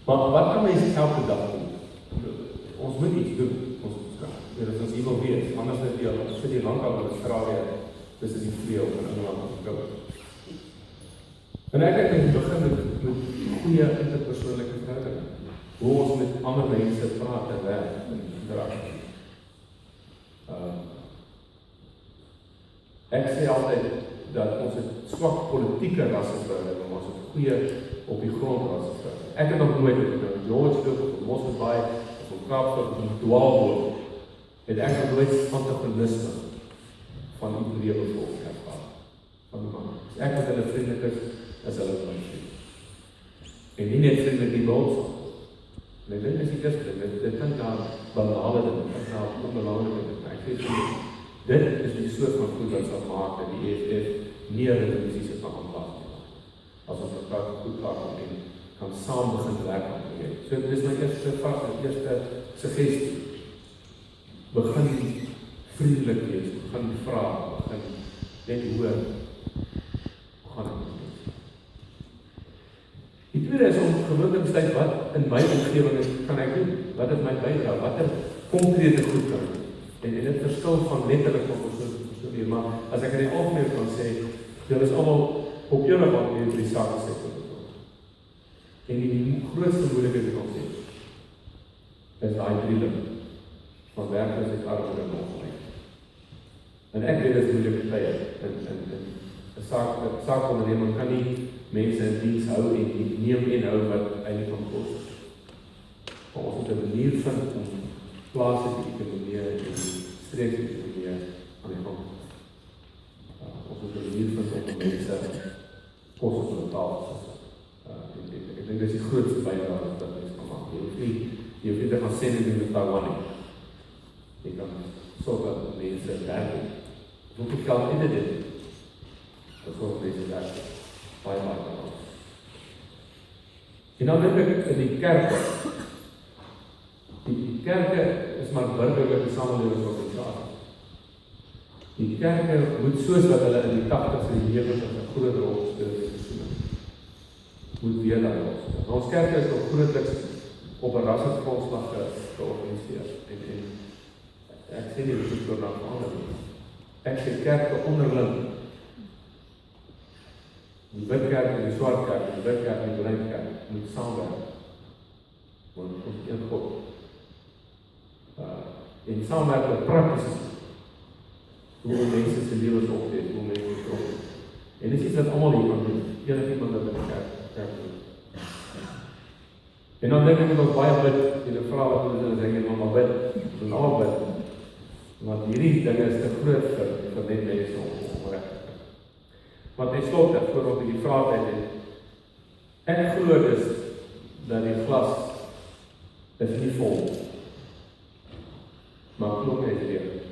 Maar wat kan mens elke dag doen? Ons moet iets doen. As ons hier wil wees, anders net jy sit hier lang al in Australië, tussen die vleuel in Engeland of Koud. En ek het begin met goeie interpersoonlike verhoudinge. Hoe ons met ander mense praat en werk en interaksie. Ek sê altyd dat ons het swak politieke rasseverhoudinge, maar ons het goeie op die grond rasseverhoudinge. Ek het nog nooit in George of Mosselbaai of in Kaapstad of Dwaalboot het ek nog nooit antagonisme van die breë bevolking ervaar. As ek met hulle vriendelik is hulle my vriend. En nie net vriendelik die boodskap. En ek dink is die eerste ding, dit kan daar banale ding, dit kan daar onbelangrike ding. Ek sê dit is die soort van goed wat sal maak dat die EFF nie revolusies kan aanpas. As ons mekaar goed kan en kan saam begin werk aan die. So dit is my eerste suggestie. Begin vriendelik wees, begin vra, begin net hoor, gaan het. Die tweede is om gewoon te besluit wat in my omgewing is, kan ek doen, wat is my bydrae, wat er konkrete goed kan doen. En dit verskil van letterlik van persoon, maar as ek in die algemeen kan sê, julle is allemaal op julle wat in die sake sektor. En die grootste moeilikheid wat ons het, is die drie van werkloosheid, armoede en ongeluk. En ek weet dit is moeilike tye. En saakonderneming kan nie mense in diens hou en neem en hou wat eintlik van kos. Maar ons moet 'n manier vind om plaaslike ekonomie en streeksekonomie aan die gang. Ons moet 'n manier vind om mense kos op hulle tafel. Ek dink dit is die grootste bydrae wat mense kan maak. Jy hoef nie te gaan sê nie met Taiwan nie. Jy kan sorg dat mense werk. Hoeveel geld in dit? Dat sorg mense werk. Baie baie. En dan dink ek in die kerke. Die kerke is maar burgerlike samelewingsorganisasies. Die kerke moet soos wat hulle in die 80s en die 90s 'n groot rol speel in moet weer daar rol. Ons kerke is nog grootliks op 'n rassegrondslag georganiseer. En ek sê nie dit is dan verander nie. Ek sê kerke onderling. Die wit kerk en die swart kerk, die wit kerk en die bruin kerk moet saamwerk. Want ons een God. En saamwerk prakties. Hoe mense se lewens opleef, hoe mense betrokke is. En dit is iets wat almal hier kan doen. Enigiemand wat in die kerk doen. En dan dink ek dat ons baie bid, en die vraag wat ons sê, maar bid, en al bid. Want hierdie dinge is te groot vir net mense om reg te kry. Want ten slotte, voordat ek die vraag het, ek glo dus dat die glas is nie vol, maar klop is leeg.